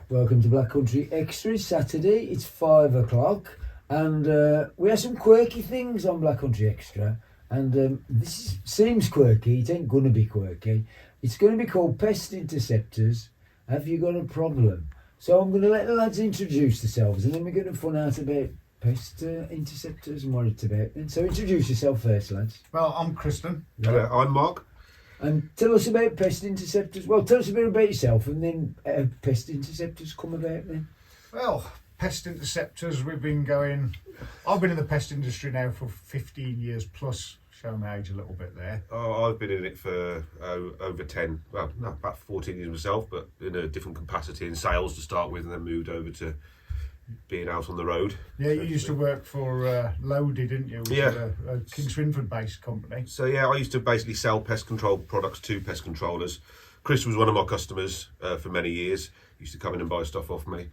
Welcome to Black Country Extra. It's Saturday, it's 5 o'clock, and we have some quirky things on Black Country Extra. And seems quirky, it ain't going to be quirky. It's going to be called Pest Interceptors. Have you got a problem? So I'm going to let the lads introduce themselves, and then we're going to find out about Pest Interceptors and what it's about. And so introduce yourself first, lads. Well, I'm Kristen. I'm Mark. And tell us about Pest Interceptors. Well, tell us a bit about yourself, and then Pest Interceptors come about then. Well, Pest Interceptors, I've been in the pest industry now for 15 years plus, showing my age a little bit there. Oh, I've been in it for over 10, well, no, about 14 years myself, but in a different capacity in sales to start with, and then moved over to being out on the road. Yeah, you used to work for Lodi, didn't you? Which Yeah. was a King Swinford based company. So yeah, I used to basically sell pest control products to pest controllers. Chris was one of my customers for many years. He used to come in and buy stuff off me.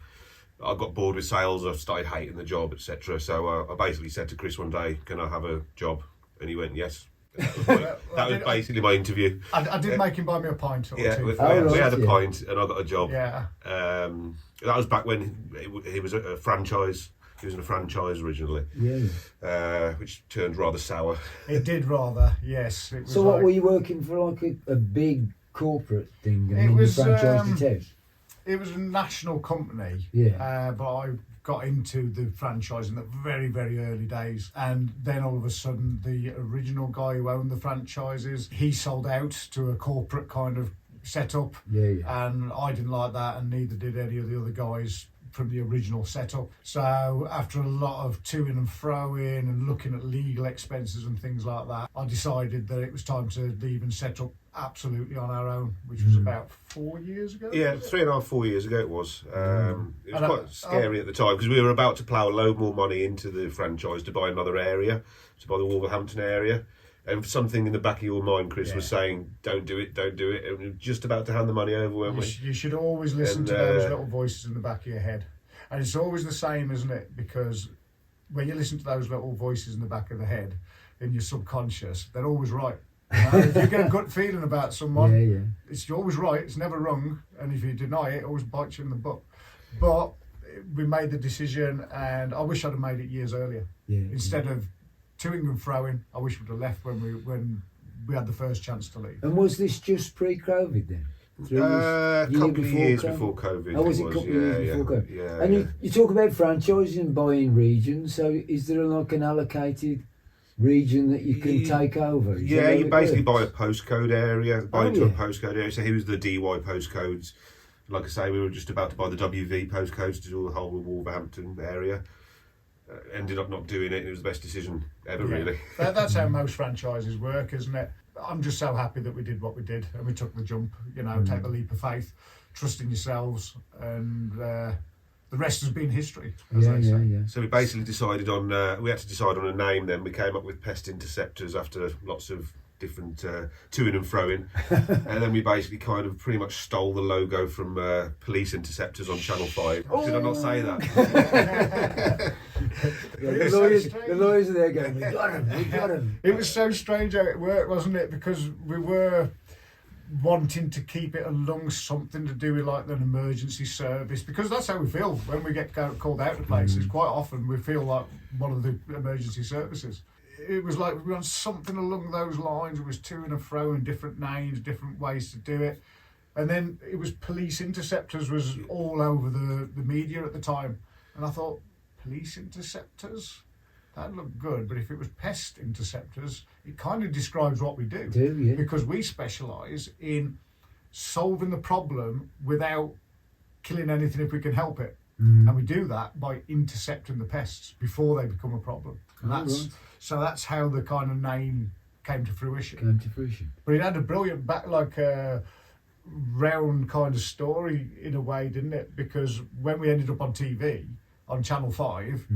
I got bored with sales, I started hating the job, etc. So I basically said to Chris one day, can I have a job? And he went, yes. That was basically my interview. I did make him buy me a pint or Yeah, two. we had a pint and I got a job. Yeah. That was back when he was a franchise. He was in a franchise originally, which turned rather sour. It did rather, yes. It was So what, were you working for like a big corporate thing and It then was, you franchised it out? It was a national company, Yeah. but I got into the franchise in the very, very early days. And then all of a sudden, the original guy who owned the franchises, he sold out to a corporate kind of setup. Yeah. And I didn't like that, and neither did any of the other guys from the original setup. So after a lot of to-ing and fro-ing and looking at legal expenses and things like that, I decided that it was time to leave and set up absolutely on our own, which was about 4 years ago. Yeah, 3.5, 4 years ago it was. It was quite scary at the time because we were about to plough a load more money into the franchise to buy another area, to buy the Wolverhampton area. And something in the back of your mind, Chris, was saying, don't do it. And we were just about to hand the money over, weren't we? You should always listen to those little voices in the back of your head. And it's always the same, isn't it? Because when you listen to those little voices in the back of the head, in your subconscious, they're always right. You know? If you get a gut feeling about someone, it's always right, it's never wrong. And if you deny it, it always bites you in the butt. But we made the decision, and I wish I'd have made it years earlier. Instead of to-ing and fro-ing, I wish we'd have left when we had the first chance to leave. And was this just pre-COVID then? A couple of years before COVID. Oh, was it a couple of years before COVID? Yeah. And you talk about franchising and buying regions, so is there like an allocated region that you can take over? Yeah, you basically buy a postcode area, into a postcode area. So here was the DY postcodes. Like I say, we were just about to buy the WV postcodes to do the whole Wolverhampton area. Ended up not doing it. It was the best decision ever, really. That's how most franchises work, isn't it? I'm just so happy that we did what we did and we took the jump, take the leap of faith, trust in yourselves, and the rest has been history, as they say. So we basically decided on, we had to decide on a name then. We came up with Pest Interceptors after lots of different to-ing and fro-ing. And then we basically kind of pretty much stole the logo from Police Interceptors on Channel 5. Did I not say that? The lawyers are there going, we got him. It was so strange how it worked, wasn't it? Because we were wanting to keep it along something to do with like an emergency service, because that's how we feel when we get called out to places. Quite often we feel like one of the emergency services. It was like we were on something along those lines. It was to and fro and different names, different ways to do it. And then it was Police Interceptors was all over the media at the time. And I thought, Police Interceptors? That looked good. But if it was Pest Interceptors, it kind of describes what we do. Because we specialise in solving the problem without killing anything if we can help it. And we do that by intercepting the pests before they become a problem. And so that's how the kind of name came to fruition. But it had a brilliant round kind of story in a way, didn't it? Because when we ended up on TV, on Channel 5,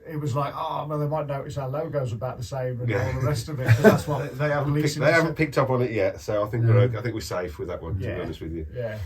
it was like, they might notice our logo's about the same and all the rest of it. That's what they haven't picked up on it yet, so I think we're safe with that one, to be honest with you. Yeah.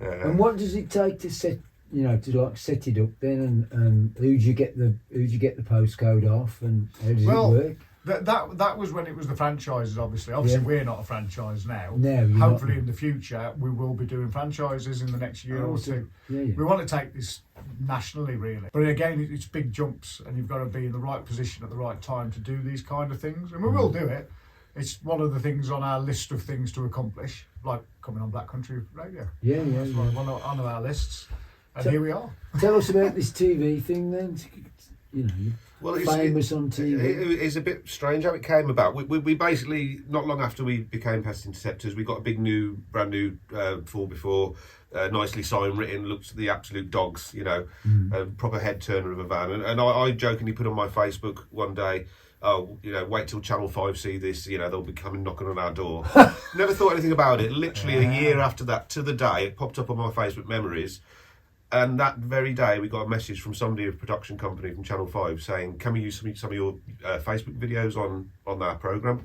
And what does it take to set it up then, and who'd you get the postcode off, and how does it work? That was when it was the franchises, obviously. Obviously, Yeah. we're not a franchise now. No, you're Hopefully, not. in the future, we will be doing franchises in the next year or two. Yeah, yeah. We want to take this nationally, really. But again, it's big jumps, and you've got to be in the right position at the right time to do these kind of things. And we will do it. It's one of the things on our list of things to accomplish, like coming on Black Country Radio. Yeah, yeah, That's yeah. one on our lists. And So- here we are. Tell us about this TV thing then. You know, Well, you're famous on TV. It's a bit strange how it came about. We basically, not long after we became Pest Interceptors, we got a brand new 4x4, nicely signed, written, looks the absolute dogs, you know, a proper head turner of a van. And I jokingly put on my Facebook one day, oh, you know, wait till Channel 5 see this, you know, they'll be coming knocking on our door. Never thought anything about it. Literally a year after that, to the day, it popped up on my Facebook memories. And that very day, we got a message from somebody of production company from Channel 5 saying, can we use some of your Facebook videos on our programme?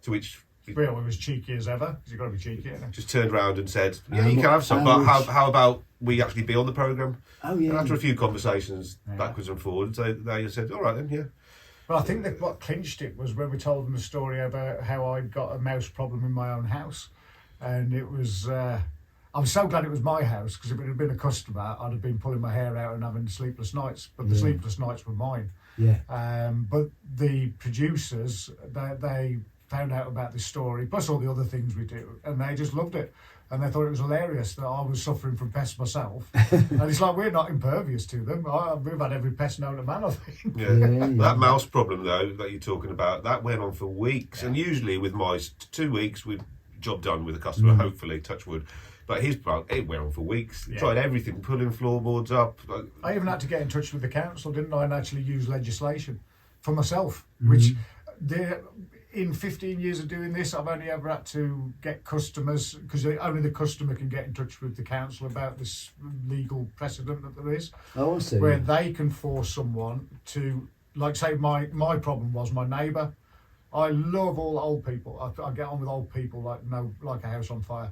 To which we Well, it was cheeky as ever, because you've got to be cheeky, ain't it? just turned around and said, yeah, How you can have some, how but much- how about we actually be on the programme? Oh, And yeah. after a few conversations Yeah. backwards and forwards, they said, all right then, yeah. But I think that what clinched it was when we told them the story about how I'd got a mouse problem in my own house. And it was, I'm so glad it was my house, because if it had been a customer, I'd have been pulling my hair out and having sleepless nights. But the Yeah. sleepless nights were mine. Yeah. But the producers, they found out about this story, plus all the other things we do, and they just loved it. And they thought it was hilarious that I was suffering from pests myself. And it's like, we're not impervious to them. We've had every pest known to man, I think. Yeah. Yeah, yeah. That mouse problem, though, that you're talking about, that went on for weeks. And usually with mice, 2 weeks, we've job done with a customer, hopefully, touch wood. But his part, it went on for weeks. Yeah. Tried everything, pulling floorboards up. Like, I even had to get in touch with the council, didn't I, and actually use legislation for myself, which in 15 years of doing this, I've only ever had to get customers, because only the customer can get in touch with the council about this legal precedent that there is, Oh, I see. where they can force someone to, like, say my problem was my neighbour. I love all old people. I get on with old people like a house on fire.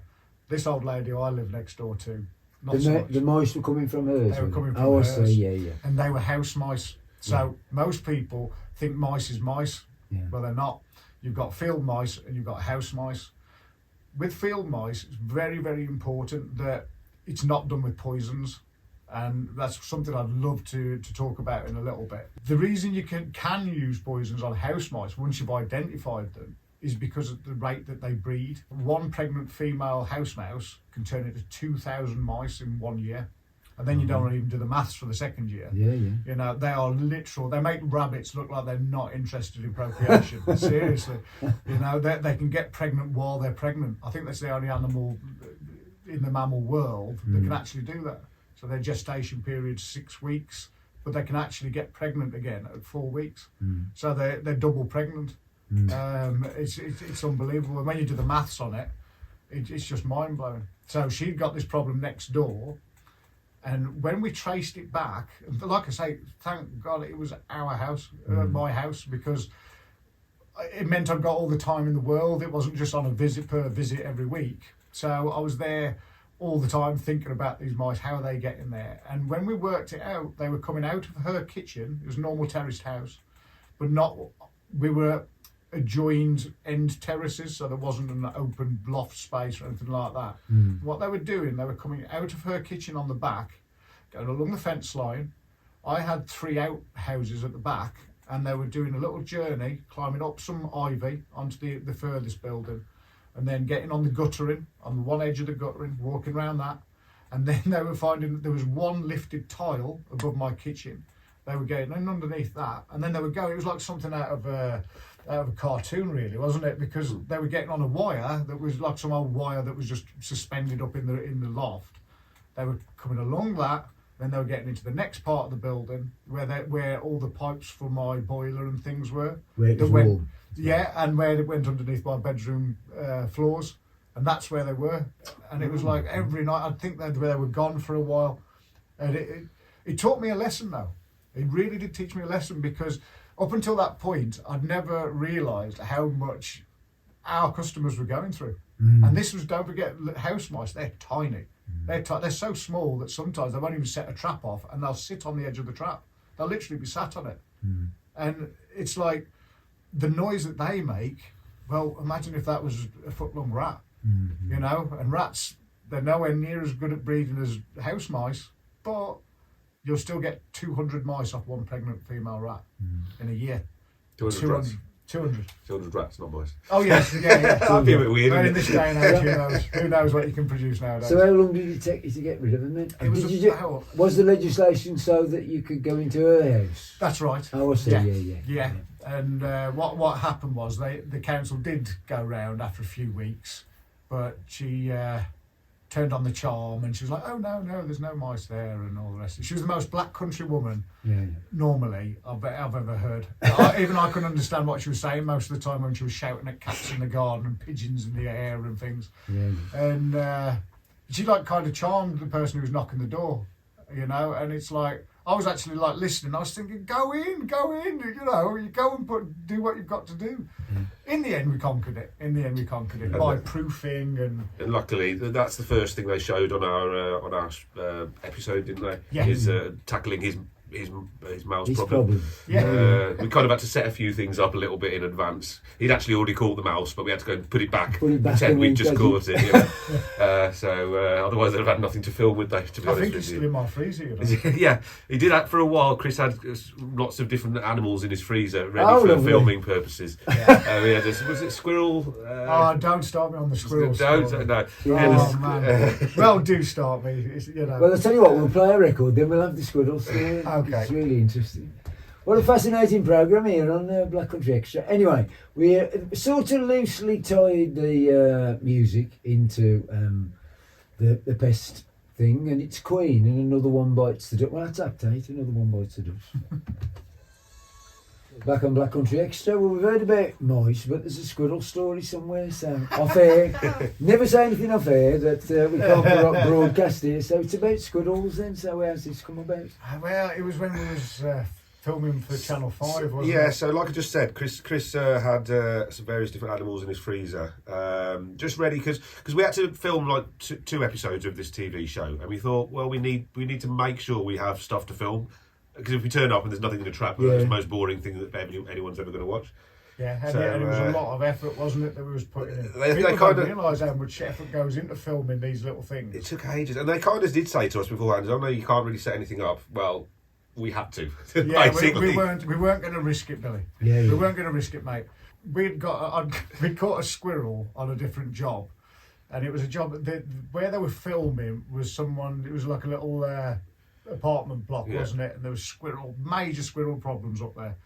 This old lady who I live next door to, not so much. The mice were coming from hers. They were coming from Oh, I hers. see. Yeah, yeah. And they were house mice. So most people think mice is mice. Yeah. Well, they're not. You've got field mice and you've got house mice. With field mice, it's very, very important that it's not done with poisons. And that's something I'd love to talk about in a little bit. The reason you can use poisons on house mice once you've identified them is because of the rate that they breed. One pregnant female house mouse can turn into 2,000 mice in 1 year. And then you don't even do the maths for the second year. Yeah, yeah. You know, they are literal. They make rabbits look like they're not interested in procreation. Seriously. You know, they can get pregnant while they're pregnant. I think that's the only animal in the mammal world that can actually do that. So their gestation period's 6 weeks, but they can actually get pregnant again at 4 weeks. So they're double pregnant. It's unbelievable. And when you do the maths on it, it's just mind blowing. So she'd got this problem next door. And when we traced it back, like I say, thank God it was our house, my house, because it meant I'd got all the time in the world. It wasn't just on a visit every week. So I was there all the time thinking about these mice, how are they getting there? And when we worked it out, they were coming out of her kitchen. It was a normal terraced house, but we were adjoined end terraces, so there wasn't an open loft space or anything like that. What they were doing, they were coming out of her kitchen on the back, going along the fence line. I had 3 outhouses at the back, and they were doing a little journey, climbing up some ivy onto the furthest building, and then getting on the guttering, on the one edge of the guttering, walking around that. And then they were finding that there was one lifted tile above my kitchen. They were getting in underneath that, and then they were going. It was like something out of a cartoon, really, wasn't it? Because they were getting on a wire that was like some old wire that was just suspended up in the loft. They were coming along that, then they were getting into the next part of the building where all the pipes for my boiler and things were. Where it That was went- warm. Yeah, and where it went underneath my bedroom floors, and that's where they were. And it was like every night. I think they were gone for a while, and it taught me a lesson though. It really did teach me a lesson, because up until that point, I'd never realised how much our customers were going through. And this was, don't forget, house mice. They're tiny. They're so small that sometimes they won't even set a trap off, and they'll sit on the edge of the trap. They'll literally be sat on it, and it's like, the noise that they make, well, imagine if that was a foot-long rat, you know, and rats, they're nowhere near as good at breeding as house mice, but you'll still get 200 mice off one pregnant female rat in a year. 200 rats. 200. 200 rats, not mice. Oh yes, yeah. That'd be a bit weird. But in Wouldn't this it? day and age, who knows what you can produce nowadays. So how long did it take you to get rid of them then? It was Did you about- was the legislation so that you could go into her house? That's right. Oh, I see. Yeah. Yeah. And what happened was the council did go round after a few weeks, but she turned on the charm and she was like, oh no, there's no mice there and all the rest. She was the most black country woman Yeah. normally I've ever heard. Even I couldn't understand what she was saying most of the time when she was shouting at cats in the garden and pigeons in the air and things. Yeah. And she like kind of charmed the person who was knocking the door, you know. And it's like I was actually like listening. I was thinking, go in, you know, you go and do what you've got to do. In the end, we conquered it by proofing and. And luckily, that's the first thing they showed on our episode, didn't they? Yeah. Is tackling his mouse His problem. problem. Yeah. We kind of had to set a few things up a little bit in advance. He'd actually already caught the mouse, but we had to go and put it back, pretend and we'd then just take caught it. You know? So otherwise, they'd have had nothing to film with. They, to be I honest think with it's you. still in my freezer. You know? Yeah, he did that for a while. Chris had lots of different animals in his freezer ready Oh, for lovely. filming purposes. We had was it squirrel? Oh, don't start me on the squirrel story. No. Oh man. Well, do start me. It's, you know. Well, I'll tell you what, we'll play a record, then we'll have the squirrels. Okay. It's really interesting. What a fascinating programme here on Black Country Extra. Anyway, we sort of loosely tied the music into the pest thing, and it's Queen, and Another One Bites the Dust. Well, that's update, Another One Bites the Dust. Back on Black Country Extra, well, we've heard about mice, but there's a squirrel story somewhere, so off air. Never say anything off air that we can't broadcast here, so it's about squirrels then, so how's this come about? Well, it was when we was filming for Channel 5, wasn't Yeah, it? so like I just said, Chris had some various different animals in his freezer, just ready because we had to film like two episodes of this TV show, and we thought, well, we need to make sure we have stuff to film, because if we turn up and there's nothing in the trap, it's the most boring thing that anyone's ever going to watch. Yeah, and, So, and it was a lot of effort, wasn't it, that we was putting in. They People kind don't of- realise how much effort goes into filming these little things. It took ages, and they kind of did say to us beforehand, "Oh no, you can't really set anything up." Well, we had to. Yeah, basically. we weren't going to risk it, Billy. Yeah, We yeah. weren't going to risk it, mate. We'd caught a squirrel on a different job, and it was a job where they were filming was someone. It was like a little apartment block, Yeah. wasn't it? And there was major squirrel problems up there,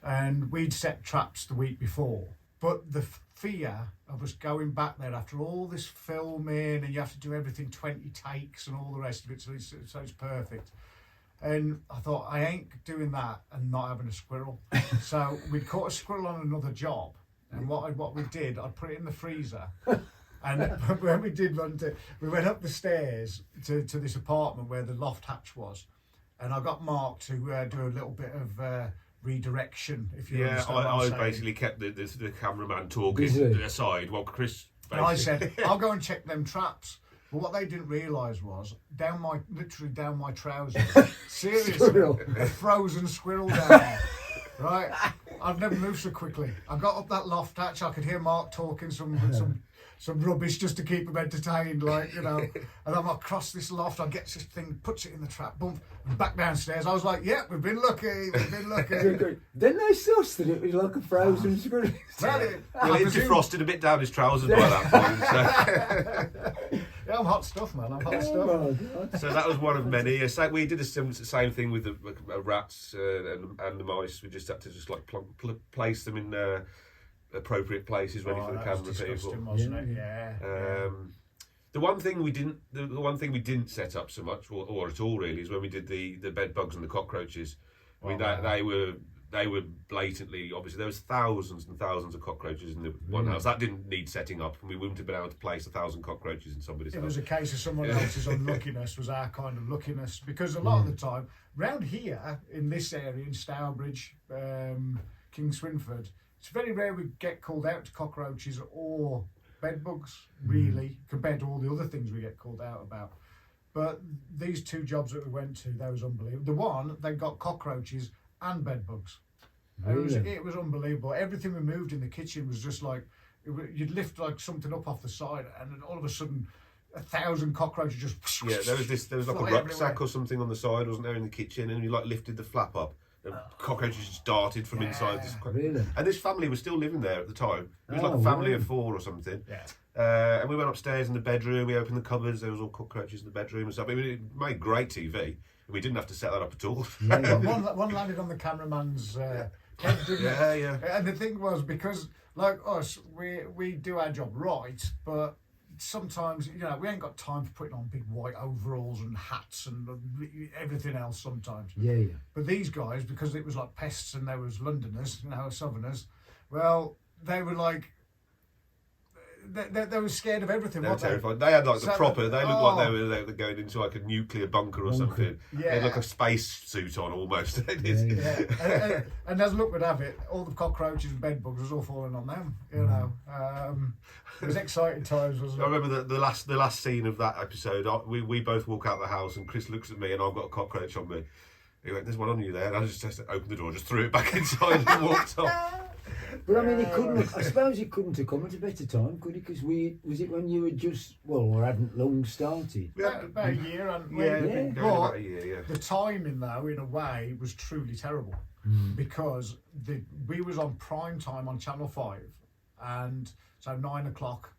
and we'd set traps the week before. But the fear of us going back there after all this filming, and you have to do everything 20 takes and all the rest of it, so it's perfect. And I thought, I ain't doing that and not having a squirrel. So we'd caught a squirrel on another job, and what we did, I'd put it in the freezer. And when we went up the stairs to this apartment where the loft hatch was, and I got Mark to do a little bit of redirection, if you Yeah, understand what I'm I saying. basically kept the cameraman talking Busy. aside while Chris. And I basically- said, I'll go and check them traps. But what they didn't realise was, literally down my trousers, seriously, Squirrel. a frozen squirrel down there. Right? I've never moved so quickly. I got up that loft hatch, I could hear Mark talking some rubbish just to keep him entertained, like, you know. And I'm across this loft, I get this thing, puts it in the trap, boom, and back downstairs. I was like, yeah, we've been lucky. Then they sussed that it was like a frozen squirrel. Well, Well, I it presume- defrosted a bit down his trousers by that point. Yeah, I'm hot stuff, man. I'm hot stuff. Oh my God. So that was one of many. So we did the same thing with the rats and the mice. We just had to place them in appropriate places, ready for the that camera was people. disgusting, wasn't it? Yeah. The one thing we didn't set up so much, or at all really, is when we did the bed bugs and the cockroaches. I mean, they were blatantly, obviously there was thousands and thousands of cockroaches in the one house. That didn't need setting up, and we wouldn't have been able to place 1,000 cockroaches in somebody's It house. was a case of someone else's unluckiness was our kind of luckiness, because a lot of the time round here in this area in Stourbridge, King Swinford, it's very rare we get called out to cockroaches or bed bugs, really, compared to all the other things we get called out about. But these two jobs that we went to, that was unbelievable. The one, they got cockroaches and bed bugs. Really? It was unbelievable. Everything we moved in the kitchen was just like you'd lift like something up off the side, and then all of a sudden 1,000 cockroaches just. Yeah, there was like a fly rucksack everywhere. or something on the side, wasn't there, in the kitchen, and you like lifted the flap up. The cockroaches just darted from inside this. Really? And this family was still living there at the time. It was Oh, like a family wow. of 4 or something. Yeah. And we went upstairs in the bedroom. We opened the cupboards. There was all cockroaches in the bedroom and stuff. I mean, it made great TV. We didn't have to set that up at all. Yeah. One landed on the cameraman's head, didn't Yeah, it? yeah. And the thing was, because like us, we do our job right, but sometimes, you know, we ain't got time for putting on big white overalls and hats and everything else sometimes. Yeah, yeah. But these guys, because it was like pests and there was Londoners, you know, Southerners, well, they were like, they were scared of everything, They were weren't they? terrified. They had like the So- proper. They looked like oh. they were going into like a nuclear bunker or Bunker. something. They had Yeah. like a space suit on almost. Yeah, and as luck would have it, all the cockroaches and bed bugs was all falling on them. You know, it was exciting times, wasn't I it? remember the last scene of that episode. We both walk out the house and Chris looks at me and I've got a cockroach on me. He went, "There's one on you there," and I just opened the door, just threw it back inside and walked off. But I mean, he couldn't. I suppose he couldn't have come at a better time, could he? Because was it when you were just or hadn't long started? About a year, and Yeah, Yeah. been going about a year. Yeah. the timing though, in a way, was truly terrible because we was on prime time on Channel 5, and so 9 o'clock,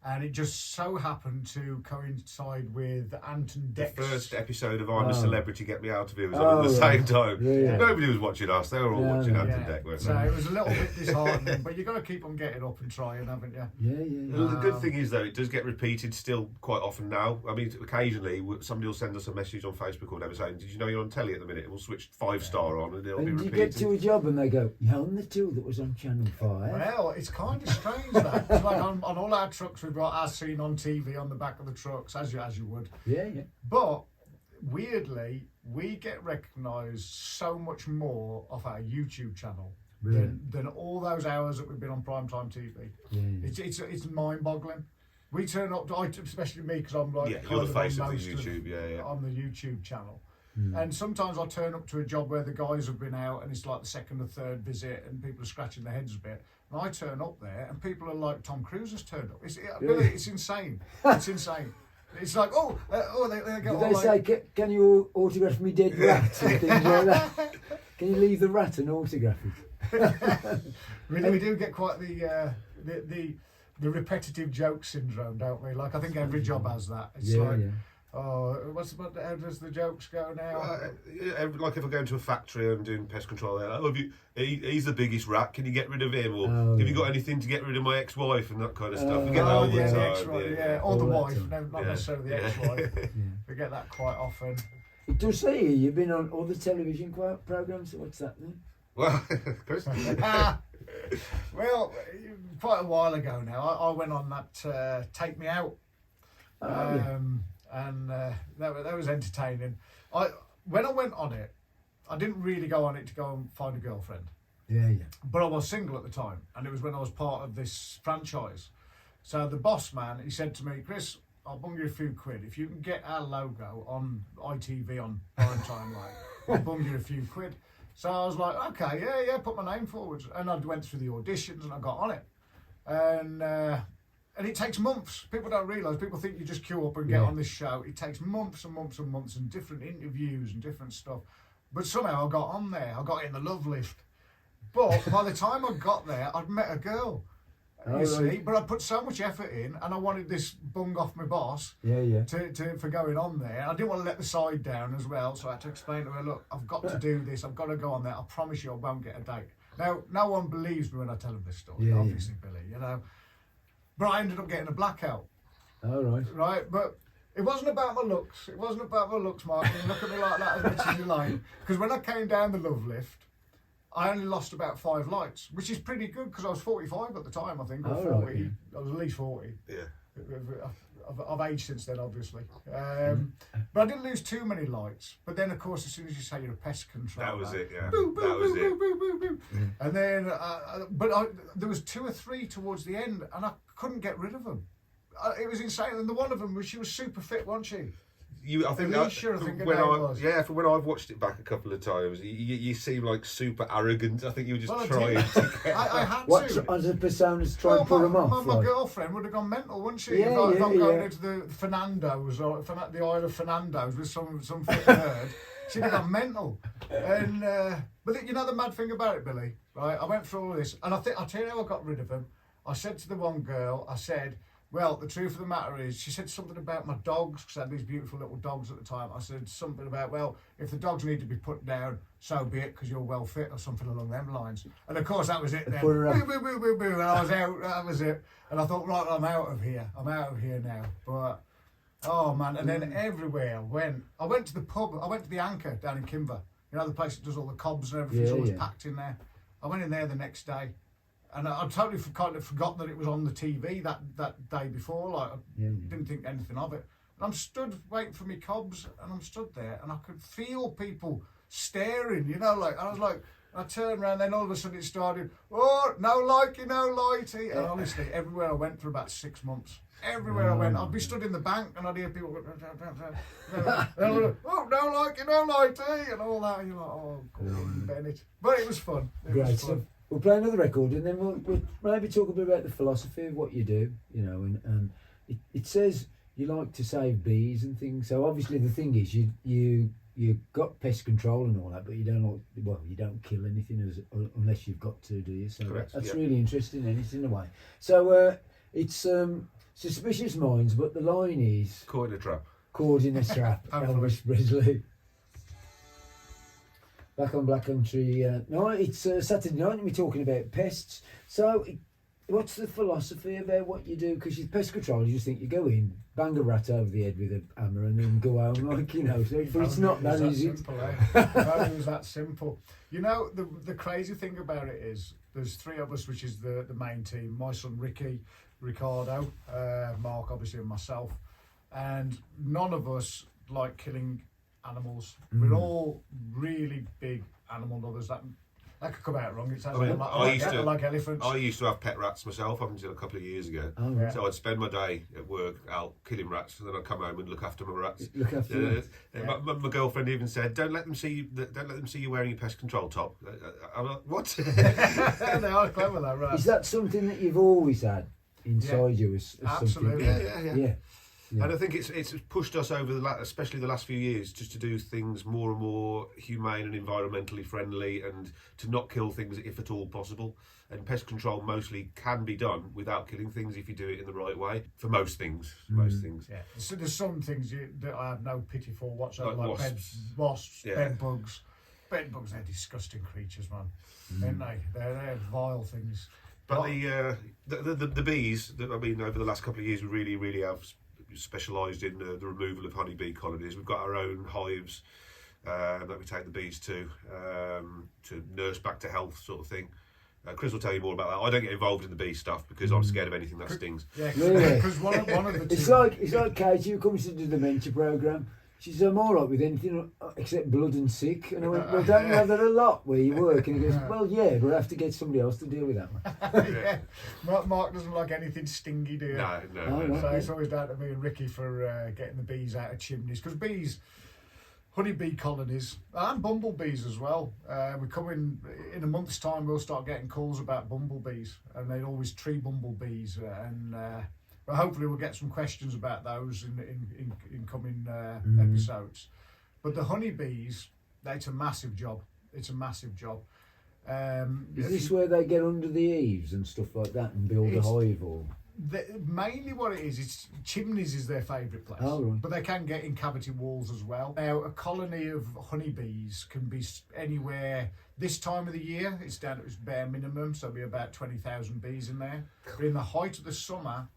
and it just so happened to coincide with Anton The Deck's first episode of I'm a Oh. Celebrity, Get Me Out of Here was Oh, on at the right. same time. Yeah, yeah. Nobody was watching us. They were all No, watching no. Anton Deck, weren't So they? it was a little bit disheartening, but you got to keep on getting up and trying, haven't you? Yeah, yeah, Well, yeah. the good thing is, though, it does get repeated still quite often now. I mean, occasionally somebody will send us a message on Facebook or whatever saying, "Did you know you're on telly at the minute?" We'll switch 5-star on and it'll be And you repeated. get to a job and they go, "You're on the two that was on Channel 5." Well, it's kind of strange that. It's like on all our trucks, we've got our scene on TV on the back of the trucks, as you would. Yeah, yeah. But weirdly, we get recognised so much more off our YouTube channel Really? than all those hours that we've been on primetime TV. Yeah, yeah. It's mind-boggling. We turn up, especially me, because I'm like Yeah, kind you're the of face on of the most YouTube, yeah. on the YouTube channel. And sometimes I turn up to a job where the guys have been out and it's like the second or third visit and people are scratching their heads a bit. And I turn up there and people are like, Tom Cruise has turned up. Really, it's insane. It's insane. It's like, they go Did all they like, say, "Can you autograph me dead rat?" and things like that? Can you leave the rat and autograph it? we do get quite the repetitive joke syndrome, don't we? Like I think every job has that. It's Yeah, like, yeah. oh, how does the jokes go now? Like if I go into a factory and doing pest control, they're like, "Oh, he's the biggest rat. Can you get rid of him? Or Oh, have you got yeah. anything to get rid of my ex-wife?" and that kind of stuff. Oh, We get that all the yeah, time. the ex-wife, yeah, or the All that wife, time. no, not Yeah. necessarily the Yeah. ex-wife. Yeah. We get that quite often. It does say here you've been on other television programs. What's that then? Well, Chris, Well, quite a while ago now, I went on that Take Me Out, Oh, yeah. and that was entertaining. When I went on it, I didn't really go on it to go and find a girlfriend, Yeah, yeah. but I was single at the time, and it was when I was part of this franchise. So the boss man, he said to me, "Chris, I'll bung you a few quid if you can get our logo on ITV on prime time, like I'll bung you a few quid." So I was like, "Okay, yeah, put my name forward," and I went through the auditions and I got on it, and it takes months. People don't realise. People think you just queue up and get Yeah. on this show. It takes months and months and months and different interviews and different stuff. But somehow I got on there. I got in the love lift. But by the time I got there, I'd met a girl. Oh, You see, right. but I put so much effort in, and I wanted this bung off my boss Yeah, yeah. for going on there. I didn't want to let the side down as well, so I had to explain to her, "Look, I've got to do this. I've got to go on there. I promise you, I won't get a date." Now, no one believes me when I tell them this story, Yeah, obviously, Billy. You know, but I ended up getting a blackout, All right. right? But it wasn't about my looks. It wasn't about my looks, Mark. You look at me like that as much as you like. Because when I came down the love lift, I only lost about 5 lights, which is pretty good because I was 45 at the time, I think, or Oh, 40. right, yeah. I was at least 40. yeah. I've aged since then, obviously. But I didn't lose too many lights. But then, of course, as soon as you say you're a pest controller, That was it, yeah. Boo, boo, That was boo, it. boo, boo, boo, boo. And then, there was 2 or 3 towards the end, and I couldn't get rid of them. It was insane. And the one of them was, she was super fit, wasn't she? I think Alicia, I think her when name I was. yeah, for when I've watched it back a couple of times, you seem like super arrogant. I think you were just Well, I trying did. to get. I had What to. as a personas try and put them off? My like? girlfriend would have gone mental, wouldn't she? Yeah, if I'm yeah, going yeah. into the Fernandos or the Isle of Fernandos with some fit nerd, she'd have gone mental. And but you know the mad thing about it, Billy, right? I went through all this, and I'll tell you how I got rid of him. I said to the one girl, I said, well, the truth of the matter is, she said something about my dogs, because I had these beautiful little dogs at the time. I said something about, well, if the dogs need to be put down, so be it, because you're well fit, or something along them lines. And of course, that was it then. Put her up. Boo, boo, boo, boo, boo, and I was out, that was it. And I thought, right, I'm out of here now. But, oh man, and then everywhere I went to the pub, I went to the Anchor down in Kimber. You know, the place that does all the cobs and everything's Yeah, always yeah. packed in there. I went in there the next day. And I totally kind of forgot that it was on the TV that day before. Like, I didn't think anything of it. And I'm stood waiting for me cobs, and I'm stood there, and I could feel people staring, you know, like, I was like, I turned around, then all of a sudden it started, oh, no likey, no lighty. And honestly, everywhere I went for about 6 months. Everywhere I went, I'd be stood in the bank, and I'd hear people go, oh, no likey, no lighty, and all that. And you're like, oh, God, Bennett. But it was fun. It Great was stuff. fun. We'll play another record and then we'll maybe talk a bit about the philosophy of what you do, you know, and it says you like to save bees and things. So obviously the thing is you got pest control and all that, but you don't kill anything unless you've got to, do you? So Correct, that's yeah. really interesting, and it's in a way. So it's Suspicious Minds, but the line is Caught in a trap. caught in a trap. Hopefully. Elvis Presley. Back on Black Country. No, it's Saturday night and we're talking about pests. So, what's the philosophy about what you do? Because you're pest control, you just think you go in, bang a rat over the head with a hammer and then go home, like, you know. So, but it's not that, is it? Simple, eh? It was that simple. You know, the crazy thing about it is, there's three of us, which is the main team. My son Ricky, Ricardo, Mark, obviously, and myself. And none of us like killing animals. We're all really big animal lovers. That could come out wrong. It sounds like I like elephants. I used to have pet rats myself up until a couple of years ago. Oh, right. So I'd spend my day at work out killing rats, and then I'd come home and look after my rats. Look after them. My girlfriend even said, "Don't let them see you. Don't let them see you wearing your pest control top." I'm like, "What?" They are clever, though, right? Is that something that you've always had inside you? As Absolutely. something? Yeah. And I think it's pushed us over especially the last few years, just to do things more and more humane and environmentally friendly, and to not kill things if at all possible. And pest control mostly can be done without killing things if you do it in the right way. For most things, Yeah. So there's some things that I have no pity for whatsoever, Like like wasps, Yeah. bed bugs. Bed bugs, they're disgusting creatures, man. Aren't they? They're vile things. But the bees, I mean, over the last couple of years, we really have specialised in the removal of honeybee colonies. We've got our own hives that we take the bees to nurse back to health, sort of thing. Chris will tell you more about that. I don't get involved in the bee stuff because I'm scared of anything that stings. Yeah, Really? because one of the It's two. like Katie who comes to the dementia programme. She said, I'm all right with anything except blood and sick. And I went, well, don't you have that a lot where you work? And he goes, well, yeah, but I have to get somebody else to deal with that one. Yeah. Mark doesn't like anything stingy, do you? No. Oh, right. So it's always down to me and Ricky for getting the bees out of chimneys. Because bees, honeybee colonies, and bumblebees as well. We come in a month's time, we'll start getting calls about bumblebees. And they're always tree bumblebees. But hopefully we'll get some questions about those in coming episodes. But the honeybees, it's a massive job. It's a massive job. Is this where they get under the eaves and stuff like that and build a hive? Or Mainly what it is, it's chimneys is their favourite place. Oh, right. But they can get in cavity walls as well. Now, a colony of honeybees can be anywhere. This time of the year, it's down to its bare minimum, so it'll be about 20,000 bees in there. But in the height of the summer,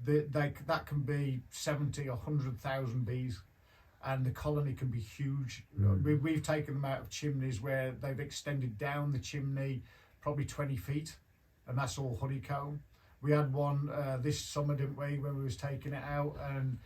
that can be 70 or 100,000 bees, and the colony can be huge. We've taken them out of chimneys where they've extended down the chimney probably 20 feet, and that's all honeycomb. We had one this summer, didn't we, when we was taking it out, and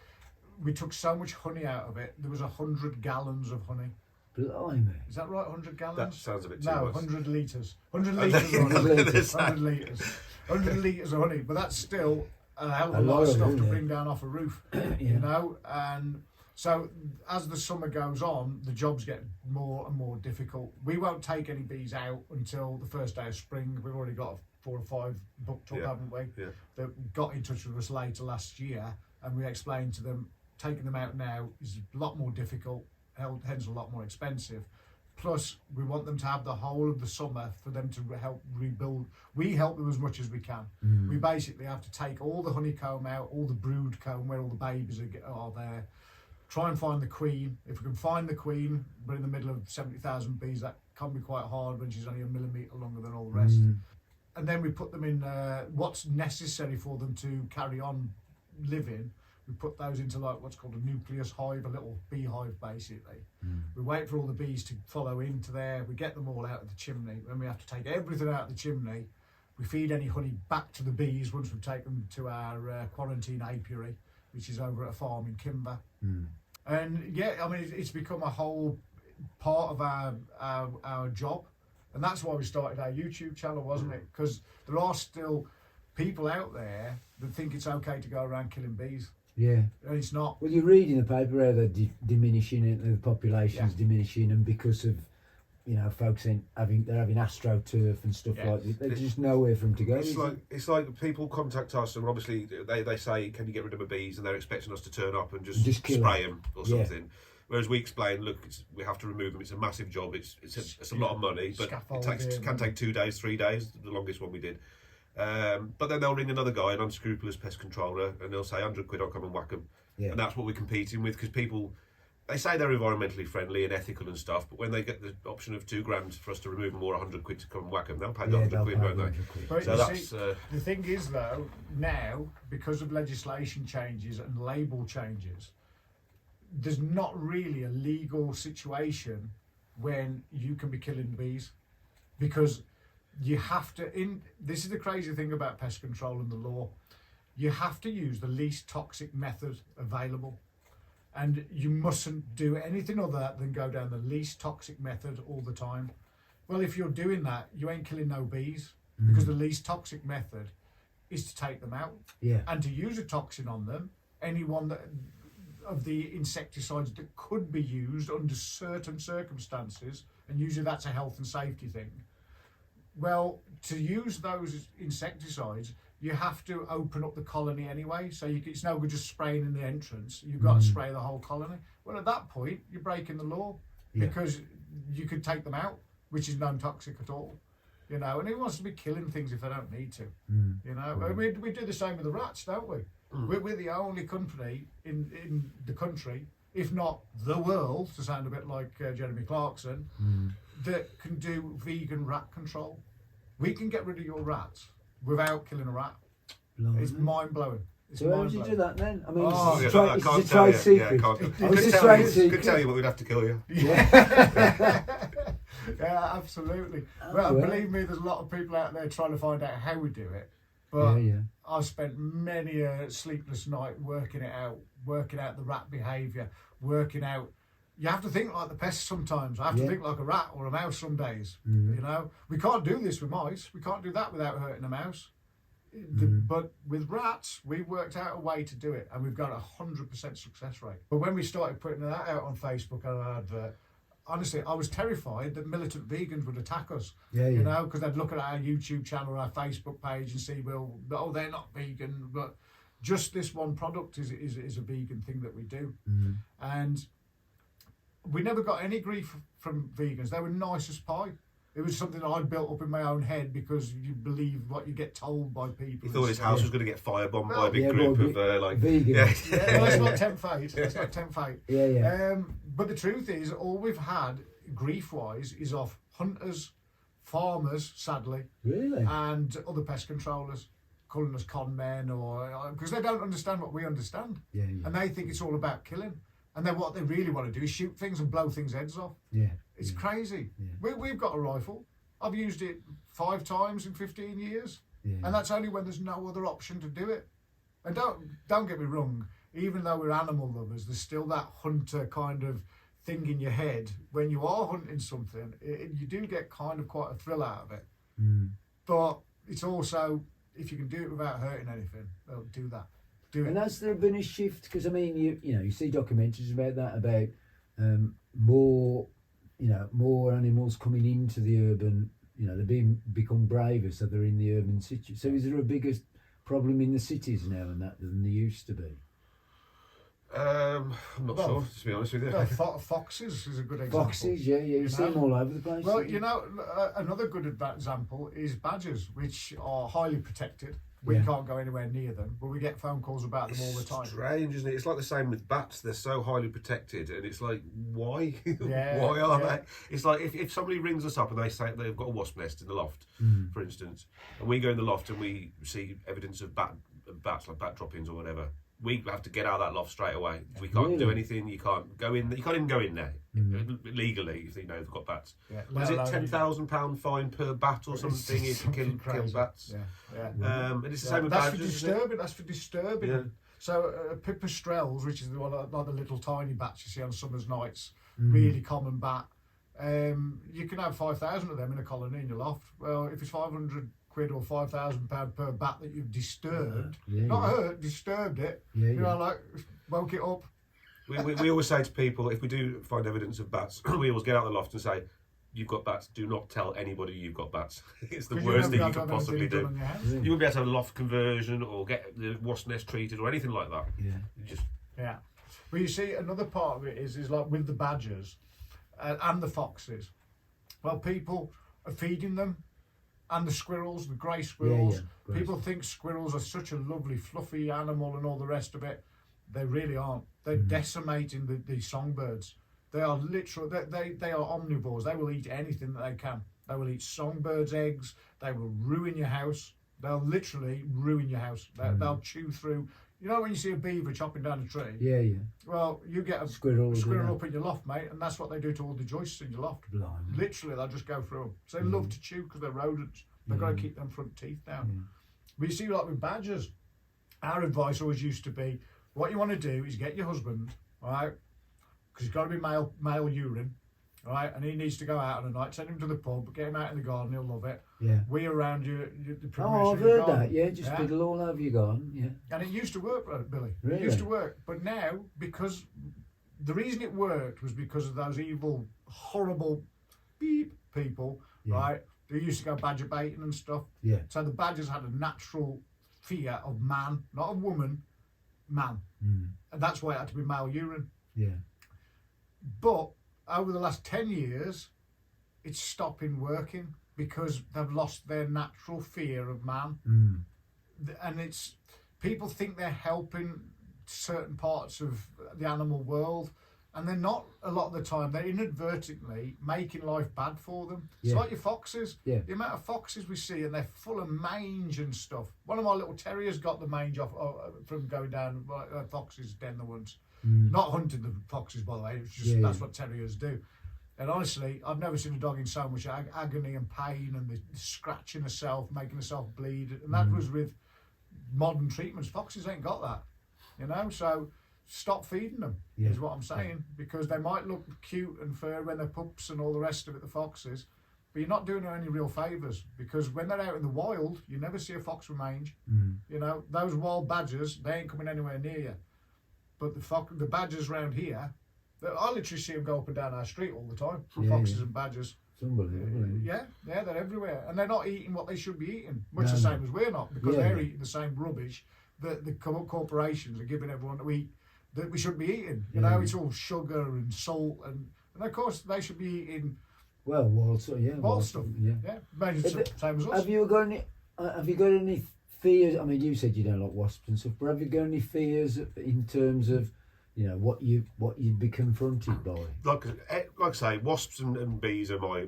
we took so much honey out of it. There was 100 gallons of honey. blimey. Is that right? 100 gallons? That sounds a bit too No, much. 100 litres. 100 litres of honey. 100 litres. 100 litres of honey. But that's still a hell of a lot of stuff to bring down off a roof, you know. And So as the summer goes on, the jobs get more and more difficult. We won't take any bees out until the first day of spring. We've already got 4 or 5 booked up, haven't we? Yeah. That got in touch with us later last year, and we explained to them taking them out now is a lot more difficult, hence a lot more expensive. Plus, we want them to have the whole of the summer for them to help rebuild. We help them as much as we can. We basically have to take all the honeycomb out, all the brood comb where all the babies are there. Try and find the queen. If we can find the queen, but in the middle of 70,000 bees, that can be quite hard when she's only a millimetre longer than all the rest. And then we put them in what's necessary for them to carry on living. We put those into like what's called a nucleus hive, a little beehive basically. We wait for all the bees to follow into there. We get them all out of the chimney. When we have to take everything out of the chimney, we feed any honey back to the bees once we take them to our quarantine apiary, which is over at a farm in Kimber. And yeah, I mean, it's become a whole part of our job. And that's why we started our YouTube channel, wasn't it? Because there are still people out there that think it's okay to go around killing bees. Yeah. And it's not. Well, you read in the paper how they're diminishing it, the population's diminishing, and because of, folks they're having astroturf and stuff like that. There's just nowhere for them to go. It's like people contact us, and obviously they say, "Can you get rid of my bees?" And they're expecting us to turn up and just spray them or something. Whereas we explain, look, we have to remove them. It's a massive job. It's a lot of money, but it can take 2 days, 3 days. The longest one we did. But then they'll ring another guy, an unscrupulous pest controller, and they'll say 100 quid, I'll come and whack them. Yeah. And that's what we're competing with, because people, they say they're environmentally friendly and ethical and stuff, but when they get the option of 2 grand for us to remove them or 100 quid to come and whack them, they'll pay the 100 quid, won't they? But so that's the thing is though, now because of legislation changes and label changes, there's not really a legal situation when you can be killing bees, because you have to, this is the crazy thing about pest control and the law, you have to use the least toxic method available, and you mustn't do anything other than go down the least toxic method all the time. Well, if you're doing that, you ain't killing no bees, because the least toxic method is to take them out and to use a toxin on them. Anyone that of the insecticides that could be used under certain circumstances, and usually that's a health and safety thing. Well, to use those insecticides, you have to open up the colony anyway. So it's no good just spraying in the entrance. You've got to spray the whole colony. Well, at that point, you're breaking the law, because you could take them out, which is non-toxic at all. And who wants to be killing things if they don't need to? We do the same with the rats, don't we? We're the only company in the country, if not the world, to sound a bit like Jeremy Clarkson, that can do vegan rat control. We can get rid of your rats without killing a rat. It's mind-blowing. So how would you do that then? I mean, I can't it's a trade secret. I could tell you, but we'd have to kill you. Yeah, absolutely. Well, believe me, there's a lot of people out there trying to find out how we do it. But I've spent many a sleepless night working it out, working out the rat behaviour, working out. You have to think like the pest sometimes. I have to think like a rat or a mouse some days. We can't do this with mice. We can't do that without hurting a mouse. But with rats, we worked out a way to do it, and we've got a 100% success rate. But when we started putting that out on Facebook and an advert, honestly, I was terrified that militant vegans would attack us. Because they'd look at our YouTube channel or our Facebook page and see, well, oh, they're not vegan, but just this one product is a vegan thing that we do. And we never got any grief from vegans. They were nice as pie. It was something that I'd built up in my own head, because you believe what you get told by people. He thought his house was going to get firebombed by a big group of vegans. Well, let's not tempt fate. Let's not tempt fate. But the truth is, all we've had, grief-wise, is off hunters, farmers, sadly, and other pest controllers, calling us con men, or because they don't understand what we understand, and they think it's all about killing. And then what they really want to do is shoot things and blow things' heads off. It's crazy. We've got a rifle. I've used it 5 times in 15 years. And that's only when there's no other option to do it. And don't get me wrong, even though we're animal lovers, there's still that hunter kind of thing in your head. When you are hunting something, you do get kind of quite a thrill out of it. But it's also, if you can do it without hurting anything, well, do that. do it. And has there been a shift? Because I mean, you see documentaries about that, about more, more animals coming into the urban. They're become braver, so they're in the urban city. So is there a bigger problem in the cities now than there used to be? I'm not sure, to be honest with you. Well, foxes is a good example. Foxes, yeah, you see them all over the place. Well, another good example is badgers, which are highly protected. We can't go anywhere near them, but we get phone calls about them all the time. It's strange, isn't it? It's like the same with bats. They're so highly protected, and it's like, why? Yeah, why are they? It's like if somebody rings us up and they say they've got a wasp nest in the loft, for instance, and we go in the loft and we see evidence of bats, like bat droppings or whatever. We have to get out of that loft straight away. We can't do anything. You can't go in. You can't even go in there legally if they've got bats. Yeah. Was it £10,000 fine per bat or something if you kill bats? And it's the same with that's badgers. That's for disturbing. Yeah. So pipistrelles, which is the one like the little tiny bats you see on summer's nights, really common bat. You can have 5,000 of them in a colony in your loft. Well, if it's 500 quid or £5,000 per bat that you've disturbed, not hurt, disturbed it. Like woke it up. We always say to people, if we do find evidence of bats, we always get out of the loft and say, "You've got bats. Do not tell anybody you've got bats. It's the worst thing you could possibly do. You won't be able to have a loft conversion or get the wasp nest treated or anything like that. Yeah. Well, you see, another part of it is like with the badgers and the foxes. Well, people are feeding them. And the squirrels, the grey squirrels. People think squirrels are such a lovely, fluffy animal and all the rest of it. They really aren't. They're decimating the songbirds. They are literal. They are omnivores. They will eat anything that they can. They will eat songbirds' eggs. They will ruin your house. They'll literally ruin your house. They'll chew through. You know when you see a beaver chopping down a tree? Yeah. Well, you get a squirrel up in your loft, mate, and that's what they do to all the joists in your loft. Blimey. Literally, they'll just go through them. So they love to chew because they're rodents. They've got to keep them front teeth down. But you see, like with badgers, our advice always used to be, what you want to do is get your husband, all right, because he's got to be male urine, all right, and he needs to go out on a night, send him to the pub, get him out in the garden, he'll love it. Yeah. We around you, the Oh, I've heard that, just fiddle all over your garden, And it used to work, Billy. Really? It used to work. But now, because the reason it worked was because of those evil, horrible beep people, right? They used to go badger baiting and stuff. Yeah. So the badgers had a natural fear of man, not of woman, man. And that's why it had to be male urine. Yeah. But over the last 10 years, it's stopping working because they've lost their natural fear of man. And it's people think they're helping certain parts of the animal world, and they're not. A lot of the time they're inadvertently making life bad for them. It's like your foxes. The amount of foxes we see, and they're full of mange and stuff. One of my little terriers got the mange off from going down foxes den the once. Not hunting the foxes, by the way. It's just that's what terriers do. And honestly, I've never seen a dog in so much agony and pain, and the scratching herself, making herself bleed. And that was with modern treatments. Foxes ain't got that, So stop feeding them is what I'm saying, because they might look cute and fur when they're pups and all the rest of it, the foxes, but you're not doing them any real favours, because when they're out in the wild, you never see a fox with mange. Those wild badgers, they ain't coming anywhere near you. But the badgers around here, I literally see them go up and down our street all the time, foxes and badgers. It's unbelievable. They're everywhere, and they're not eating what they should be eating, much the same as we're not, because they're eating the same rubbish that the corporations are giving everyone to eat that we shouldn't be eating. It's all sugar and salt, and of course they should be eating wild stuff. Same as us. Have you got any fears? I mean, you said you don't like wasps and stuff, but have you got any fears in terms of what you'd be confronted by? Like I say, wasps and bees are my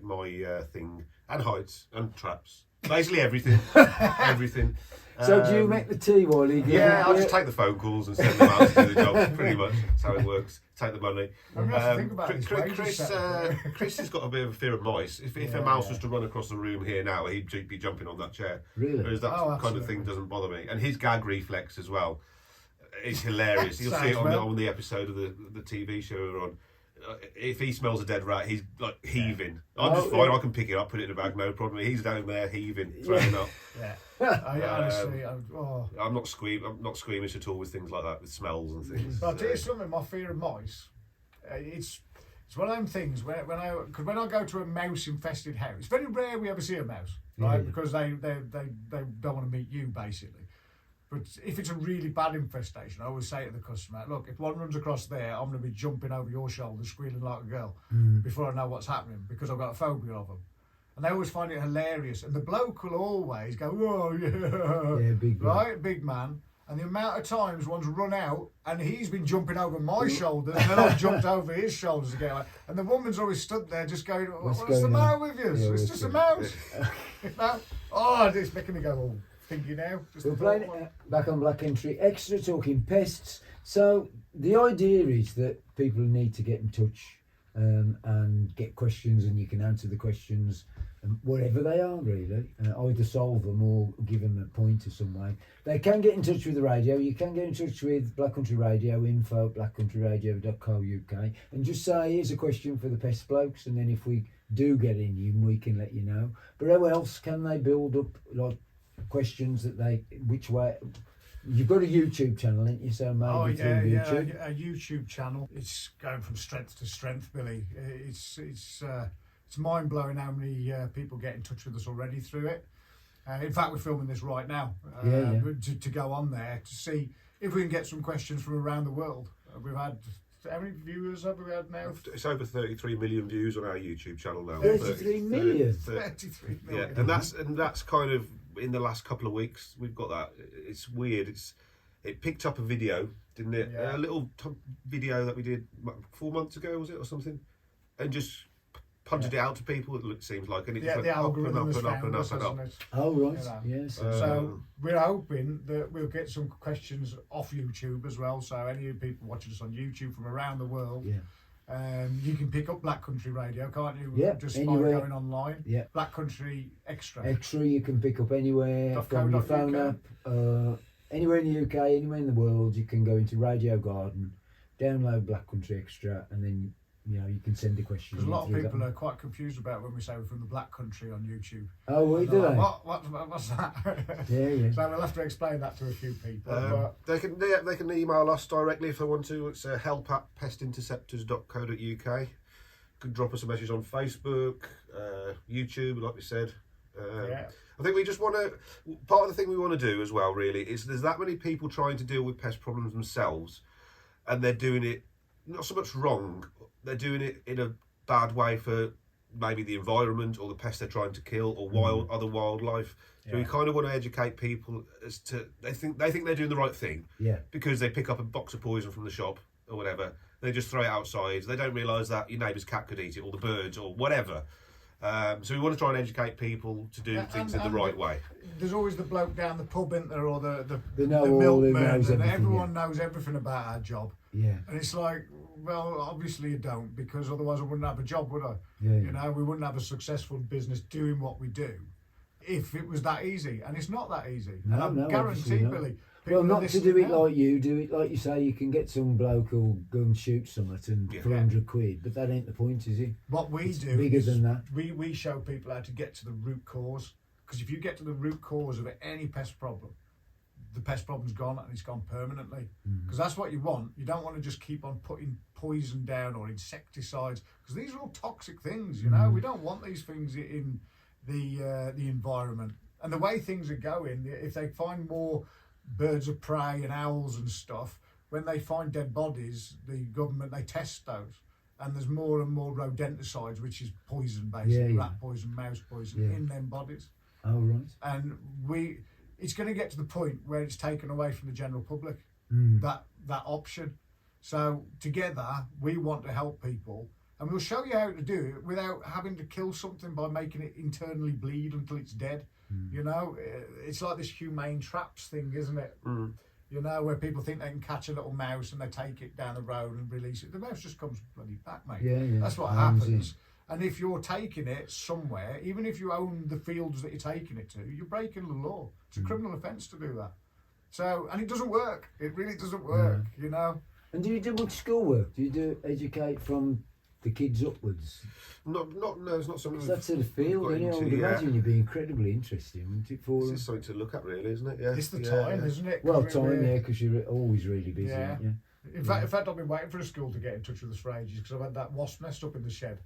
thing, and heights and traps. Basically everything. Everything. So do you make the tea while you get I'll just take the phone calls and send them out to do the job, pretty much. That's how it works. Take the money. I'm going to have to think about Chris has got a bit of a fear of mice. If a mouse was to run across the room here now, he'd be jumping on that chair. Really? Whereas that kind of thing doesn't bother me. And his gag reflex as well. It's hilarious. You'll see it on the episode of the TV show we're on. if he smells a dead rat, he's like heaving. I'm Oh, just fine. yeah. I can pick it up, put it in a bag, no problem. He's down there heaving, throwing up. Yeah. I honestly, I'm not squeamish at all with things like that, with smells and things. But I'll tell you something, my fear of mice, it's one of them things when I go to a mouse infested house, it's very rare we ever see a mouse, right? Yeah. Because they don't want to meet you basically. But if it's a really bad infestation, I always say to the customer, look, if one runs across there, I'm going to be jumping over your shoulder, squealing like a girl before I know what's happening, because I've got a phobia of them. And they always find it hilarious. And the bloke will always go, oh, yeah. Yeah, big man. Right, big man. And the amount of times one's run out and he's been jumping over my shoulders and then I've jumped over his shoulders again. And the woman's always stood there just going, what's the going matter on? with you? Yeah, It's what's just a going mouse. You know? Oh, it's making me go, oh, thinking now. Just We're the playing thought one. back on Black Country Extra, talking pests. So the idea is that people need to get in touch and get questions, and you can answer the questions, whatever they are, really. Either solve them or give them a pointer some way. They can get in touch with the radio. You can get in touch with Black Country Radio, info@blackcountryradio.co.uk, and just say, here's a question for the pest blokes, and then if we do get in you, we can let you know. But how else can they build up like questions that which way? You've got a YouTube channel, ain't you? So maybe Oh through yeah, YouTube. a YouTube channel. It's going from strength to strength, Billy. It's mind blowing how many people get in touch with us already through it. In fact, we're filming this right now to go on there to see if we can get some questions from around the world. We've had, how many viewers have we had now? It's over 33 million views on our YouTube channel now. 33 million? 33 Yeah, million. and that's kind of in the last couple of weeks we've got that. It's weird. It picked up a video, didn't it? Yeah. A little video that we did 4 months ago, was it, or something, and just punted it out to people. It seems like, and it just The went up and algorithm up has and up found and us, up and up. hasn't it? Oh right, You know. yes. So we're hoping that we'll get some questions off YouTube as well. So any of the people watching us on YouTube from around the world, Yeah. you can pick up Black Country Radio, can't you? Yeah, Just by anywhere. going online. Yeah. Black Country Extra. Extra you can pick up anywhere .co.uk. from your phone app. Anywhere in the UK, anywhere in the world, you can go into Radio Garden, download Black Country Extra, and then you can send the questions. Because a lot of through people that. are quite confused about when we say we're from the Black Country on YouTube. Oh, we And do they're they? like, what's that? Yeah. So we'll have to explain that to a few people. They can email us directly if they want to. It's help@pestinterceptors.co.uk. Could drop us a message on Facebook, YouTube, like we said. Yeah. I think we just want to. Part of the thing we want to do as well, really, is there's that many people trying to deal with pest problems themselves, and they're doing it not so much wrong. They're doing it in a bad way for maybe the environment or the pest they're trying to kill or other wildlife. So we Yeah. kind of want to educate people as to they think they're doing the right thing Yeah. because they pick up a box of poison from the shop or whatever. They just throw it outside. They don't realise that your neighbour's cat could eat it or the birds or whatever. So we want to try and educate people to do Yeah, things and- in the right way. There's always the bloke down the pub, isn't there, or the know-all who milkman, knows and everything, everyone knows everything about our job. Yeah. And it's like, well, obviously you don't, because otherwise I wouldn't have a job, would I? Yeah. You know, we wouldn't have a successful business doing what we do if it was that easy. And it's not that easy. No, and I'm no, obviously guaranteed, not. Billy. Well, people are not to do listening it now. like you do it, like you say. You can get some bloke who'll go and shoot something and Yeah. for £100, but that ain't the point, is it? What we It's do bigger is than that. we show people how to get to the root cause. Because if you get to the root cause of any pest problem, the pest problem's gone and it's gone permanently. Because that's what you want. You don't want to just keep on putting poison down or insecticides, because these are all toxic things. You know, we don't want these things in the environment. And the way things are going, if they find more birds of prey and owls and stuff, when they find dead bodies, the government, they test those. And there's more and more rodenticides, which is poison basically, Yeah. rat poison, mouse poison, Yeah. in them bodies. Oh, right. And it's going to get to the point where it's taken away from the general public, that option. So together we want to help people, and we'll show you how to do it without having to kill something by making it internally bleed until it's dead. You know, it's like this humane traps thing, isn't it? You know, where people think they can catch a little mouse and they take it down the road and release it. The mouse just comes bloody back, mate. Yeah. That's what Runs in. happens. And if you're taking it somewhere, even if you own the fields that you're taking it to, you're breaking the law. It's a criminal offence to do that. So, and it doesn't work. It really doesn't work, you know. And do you do much schoolwork? Do you educate from the kids upwards. No, it's not something. So that's the field, got isn't it? I would into, yeah. imagine you'd be incredibly interesting, wouldn't it, for It's them? just something to look at, really, isn't it? Yeah. It's the Yeah, time, yeah. isn't it? Well, 'Cause time, we're- yeah, because you're always really busy, Yeah. aren't you? In fact, I've been waiting for a school to get in touch with us for ages because I've had that wasp nest up in the shed.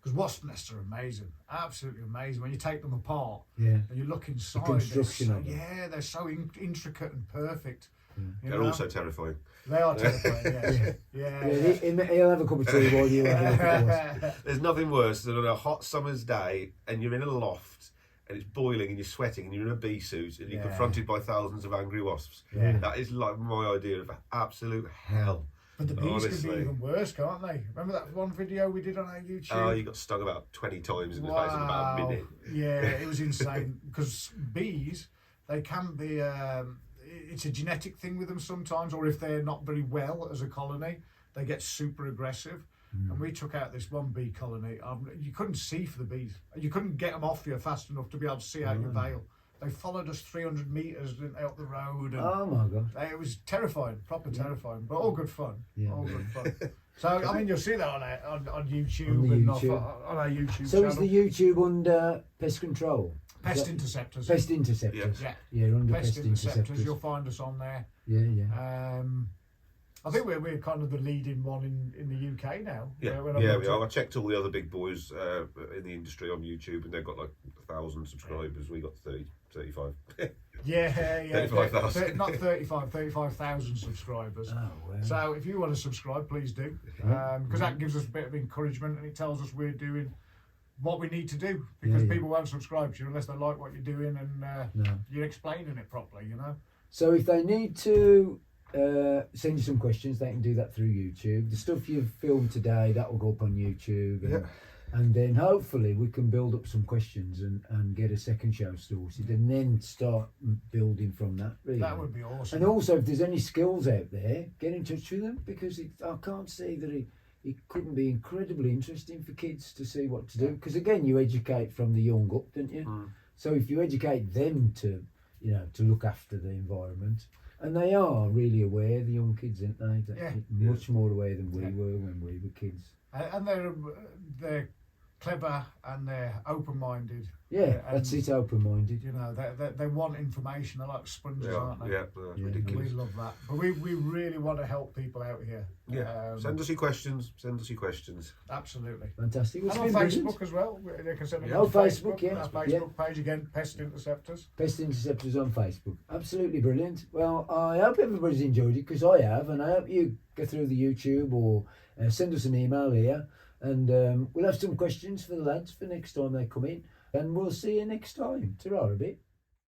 Because wasp nests are amazing, absolutely amazing. When you take them apart Yeah. and you look inside, construction they're of them. yeah, they're so intricate and perfect. You They're know? also terrifying. They are terrifying. Yes. Yeah, yeah. he'll have a cup of tea while you have a look at the wasp. There's nothing worse than on a hot summer's day and you're in a loft and it's boiling and you're sweating and you're in a bee suit and you're Yeah. confronted by thousands of angry wasps. Yeah. That is like my idea of absolute hell. But the bees can Honestly. be even worse, can't they? Remember that one video we did on our YouTube? Oh, you got stung about 20 times in the face in about a minute. Yeah, it was insane. Because bees, they can be. It's a genetic thing with them sometimes, or if they're not very well as a colony, they get super aggressive. And we took out this one bee colony. You couldn't see for the bees. You couldn't get them off you fast enough to be able to see out your veil. They followed us 300 metres up the road. And Oh my God. it was terrifying, proper terrifying, but all good fun. Yeah. All good fun. So, I mean, you'll see that on YouTube On the and YouTube. on our YouTube So channel. is the YouTube under pest control? Pest Is that- Interceptors. Pest interceptors. Yeah. Yeah, under Pest pest Interceptors. interceptors. You'll find us on there. Yeah, yeah. I think we're kind of the leading one in the UK now. Yeah, When I yeah, looked we at- are. I checked all the other big boys in the industry on YouTube, and they've got like 1,000 subscribers. We got 30, 35. Yeah, 35,000. Not 35,000 subscribers. Oh, wow. So if you want to subscribe, please do, because that gives us a bit of encouragement and it tells us we're doing what we need to do. Because Yeah, yeah. people won't subscribe to you unless they like what you're doing and No. you're explaining it properly. You know. So if they need to send you some questions, they can do that through YouTube. The stuff you've filmed today, that will go up on YouTube. And, Yeah. and then hopefully we can build up some questions and get a second show sorted and then start building from that, really. That would be awesome. And also, if there's any skills out there, get in touch with them, because I can't see that it couldn't be incredibly interesting for kids to see what to do. Because again, you educate from the young up, don't you? So if you educate them to, to look after the environment, and they are really aware, the young kids, aren't they? Yeah. Much more aware than we Yeah. were when we were kids. And they're clever and they're open-minded. Yeah, and, that's it. Open-minded. You know, they want information. They're like sponges, Yeah, aren't they? yeah, that's Yeah. We ridiculous. love that. But we really want to help people out here. Yeah, send us your questions. Send us your questions. Absolutely. Fantastic. Well, And it's on been Facebook brilliant. as well. They can send them Yeah, on on Facebook, yeah. Our Facebook page again, Pest Interceptors. Pest Interceptors on Facebook. Absolutely brilliant. Well, I hope everybody's enjoyed it, because I have, and I hope you go through the YouTube or send us an email here, and we'll have some questions for the lads for next time they come in, and we'll see you next time. Ta-ra a bit.